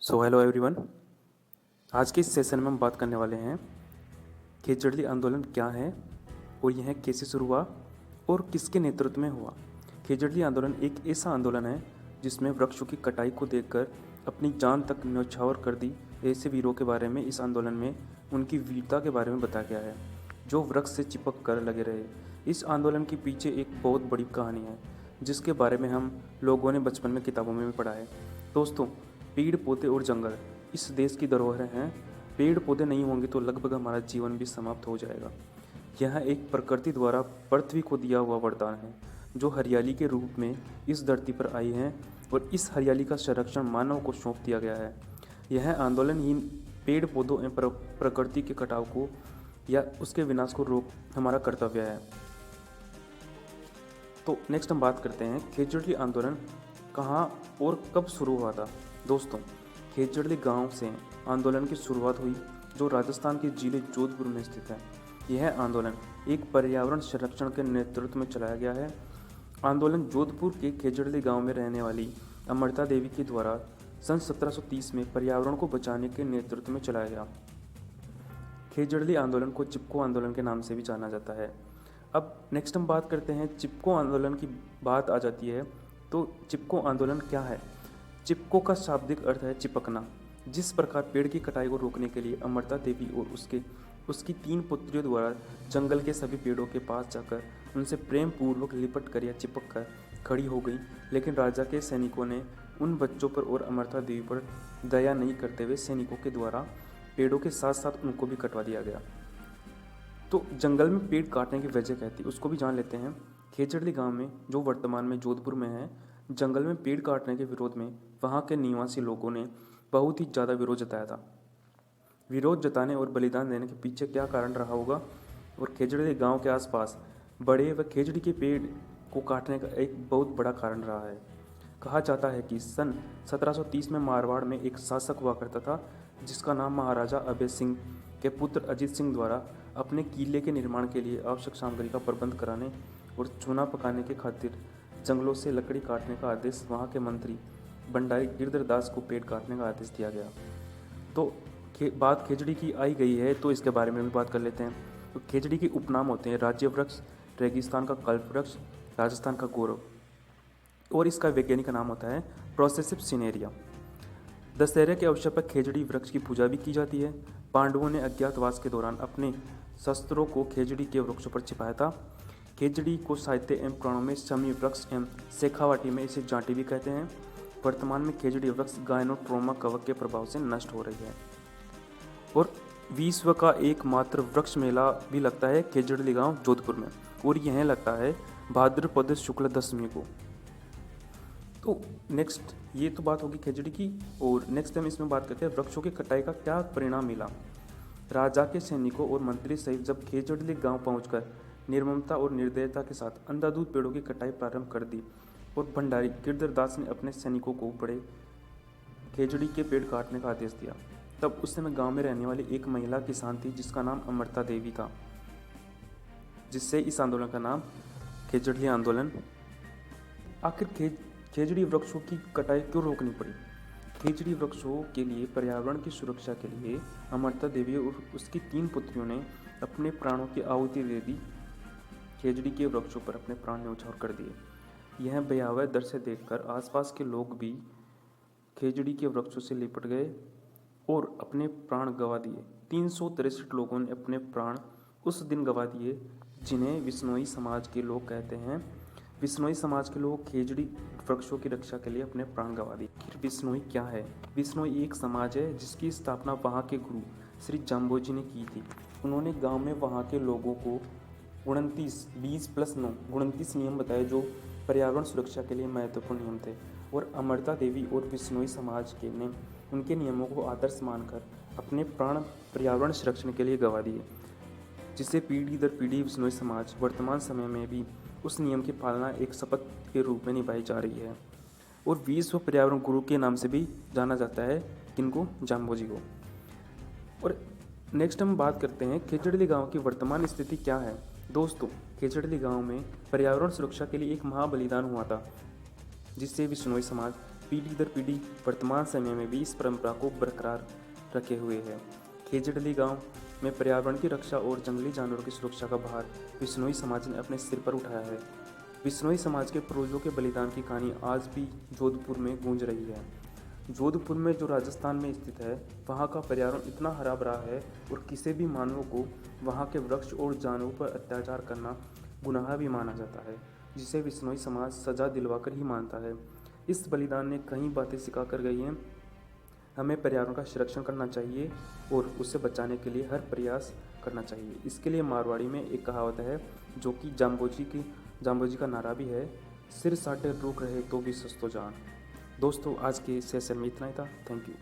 So hello everyone. आज के इस सेशन में हम बात करने वाले हैं खेजड़ली आंदोलन क्या है और यह कैसे शुरू हुआ और किसके नेतृत्व में हुआ। खेजड़ली आंदोलन एक ऐसा आंदोलन है जिसमें वृक्षों की कटाई को देखकर अपनी जान तक न्यौछावर कर दी ऐसे वीरों के बारे में इस आंदोलन में उनकी वीरता के बारे में बताया गया है जो वृक्ष से चिपक कर लगे रहे। इस आंदोलन के पीछे एक बहुत बड़ी कहानी है जिसके बारे में हम लोगों ने बचपन में किताबों में भी पढ़ा है। दोस्तों, पेड़ पौधे और जंगल इस देश की धरोहर हैं। पेड़ पौधे नहीं होंगे तो लगभग हमारा जीवन भी समाप्त हो जाएगा। यह एक प्रकृति द्वारा पृथ्वी को दिया हुआ वरदान है जो हरियाली के रूप में इस धरती पर आई है और इस हरियाली का संरक्षण मानव को सौंप दिया गया है। यह आंदोलन ही पेड़ पौधों एवं प्रकृति के कटाव को या उसके विनाश को रोक हमारा कर्तव्य है। तो नेक्स्ट हम बात करते हैं खेजड़ली आंदोलन कहाँ और कब शुरू हुआ था। दोस्तों, खेजड़ली गांव से आंदोलन की शुरुआत हुई जो राजस्थान के जिले जोधपुर में स्थित है। यह आंदोलन एक पर्यावरण संरक्षण के नेतृत्व में चलाया गया है। आंदोलन जोधपुर के खेजड़ली गांव में रहने वाली अमृता देवी के द्वारा सन 1730 में पर्यावरण को बचाने के नेतृत्व में चलाया गया। खेजड़ली आंदोलन को चिपको आंदोलन के नाम से भी जाना जाता है। अब नेक्स्ट हम बात करते हैं चिपको आंदोलन की बात आ जाती है तो चिपको आंदोलन क्या है। चिपको का शाब्दिक अर्थ है चिपकना। जिस प्रकार पेड़ की कटाई को रोकने के लिए अमृता देवी और उसकी 3 पुत्रियों द्वारा जंगल के सभी पेड़ों के पास जाकर उनसे प्रेम पूर्वक लिपट कर या चिपक कर खड़ी हो गई, लेकिन राजा के सैनिकों ने उन बच्चों पर और अमृता देवी पर दया नहीं करते हुए सैनिकों के द्वारा पेड़ों के साथ साथ उनको भी कटवा दिया गया। तो जंगल में पेड़ काटने की वजह क्या थी उसको भी जान लेते हैं। खेजड़ली गांव में जो वर्तमान में जोधपुर में है, जंगल में पेड़ काटने के विरोध में वहां के निवासी लोगों ने बहुत ही ज़्यादा विरोध जताया था। विरोध जताने और बलिदान देने के पीछे क्या कारण रहा होगा और खेजड़ी गांव के आसपास बड़े व खेजड़ी के पेड़ को काटने का एक बहुत बड़ा कारण रहा है। कहा जाता है कि सन 1730 में मारवाड़ में एक शासक हुआ करता था जिसका नाम महाराजा अभय सिंह के पुत्र अजीत सिंह द्वारा अपने किले के निर्माण के लिए आवश्यक सामग्री का प्रबंध कराने और चूना पकाने के खातिर जंगलों से लकड़ी काटने का आदेश वहाँ के मंत्री भंडारी गिरधर दास को पेड़ काटने का आदेश दिया गया। तो बात खेजड़ी की आई गई है तो इसके बारे में भी बात कर लेते हैं। तो खेजड़ी के उपनाम होते हैं राज्य वृक्ष, रेगिस्तान का कल्प वृक्ष, राजस्थान का गौरव, और इसका वैज्ञानिक नाम होता है प्रोसेसिव सिनेरिया। दशहरे के अवसर पर खेजड़ी वृक्ष की पूजा भी की जाती है। पांडवों ने अज्ञातवास के दौरान अपने शस्त्रों को खेजड़ी के वृक्षों पर छिपाया था। खेजड़ी को साहित्य एवं पुराणों में शमी वृक्ष एवं शेखावाटी में इसे जांटी भी कहते हैं। वर्तमान में खेजड़ी वृक्ष गायनोट्रोमा कवक के प्रभाव से नष्ट हो रही है और विश्व का एकमात्र वृक्ष मेला भी लगता है खेजड़ी गांव जोधपुर में, और यह लगता है भाद्रपद शुक्ल दशमी को। तो नेक्स्ट ये तो बात होगी खेजड़ी की, और नेक्स्ट हम इसमें बात करते हैं वृक्षों की कटाई का क्या परिणाम मिला। राजा के सैनिकों और मंत्री सहित जब खेजड़ी गांव पहुंचकर निर्ममता और निर्दयता के साथ अंधाधुंध पेड़ों की कटाई प्रारंभ कर दी और भंडारी गिरधर दास ने अपने सैनिकों को बड़े खेजड़ी के पेड़ काटने का आदेश दिया, तब उस समय गांव में रहने वाली एक महिला किसान थी जिसका नाम अमृता देवी था, जिससे इस आंदोलन का नाम खेजड़ी आंदोलन। आखिर खेजड़ी वृक्षों की कटाई क्यों रोकनी पड़ी। खेजड़ी वृक्षों के लिए पर्यावरण की सुरक्षा के लिए अमृता देवी और उसकी 3 पुत्रियों ने अपने प्राणों की आहुति दे दी। खेजड़ी के वृक्षों पर अपने प्राण न्यौछावर कर दिए। यह भयावह दृश्य देखकर आसपास के लोग भी खेजड़ी के वृक्षों से लिपट गए और अपने प्राण गंवा दिए। 363 लोगों ने अपने प्राण उस दिन गंवा दिए, जिन्हें विश्नोई समाज के लोग कहते हैं। विश्नोई समाज के लोग खेजड़ी वृक्षों की रक्षा के लिए अपने प्राण गंवा दिए। विश्नोई क्या है। विश्नोई एक समाज है जिसकी स्थापना वहाँ के गुरु श्री जाम्बोजी ने की थी। उन्होंने गांव में वहाँ के लोगों को 29 नियम बताए जो पर्यावरण सुरक्षा के लिए महत्वपूर्ण नियम थे, और अमृता देवी और विश्नोई समाज के ने उनके नियमों को आदर्श मानकर अपने प्राण पर्यावरण संरक्षण के लिए गंवा दिए, जिससे पीढ़ी दर पीढ़ी विश्नोई समाज वर्तमान समय में भी उस नियम की पालना एक शपथ के रूप में निभाई जा रही है और विश्व पर्यावरण गुरु के नाम से भी जाना जाता है किनको, जाम्बोजी को। और नेक्स्ट हम बात करते हैं खेजड़ी गांव की वर्तमान स्थिति क्या है। दोस्तों, खेजड़ी गांव में पर्यावरण सुरक्षा के लिए एक महाबलिदान हुआ था जिससे विश्नोई समाज पीढ़ी दर पीढ़ी वर्तमान समय में भी इस परंपरा को बरकरार रखे हुए है। खेजड़ली गांव में पर्यावरण की रक्षा और जंगली जानवरों की सुरक्षा का भार बिश्नोई समाज ने अपने सिर पर उठाया है। बिश्नोई समाज के पूर्वजों के बलिदान की कहानी आज भी जोधपुर में गूंज रही है। जोधपुर में जो राजस्थान में स्थित है, वहाँ का पर्यावरण इतना हरा भरा है और किसी भी मानव को वहाँ के वृक्ष और जानवरों पर अत्याचार करना गुनाह भी माना जाता है, जिसे बिश्नोई समाज सजा दिलवाकर ही मानता है। इस बलिदान ने कई बातें सिखा कर गई हैं। हमें पर्यावरण का संरक्षण करना चाहिए और उसे बचाने के लिए हर प्रयास करना चाहिए। इसके लिए मारवाड़ी में एक कहावत है जो कि जाम्बोजी का नारा भी है, सिर साटे रुक रहे तो भी सस्तो जान। दोस्तों, आज के सेशन में इतना ही था। Thank you.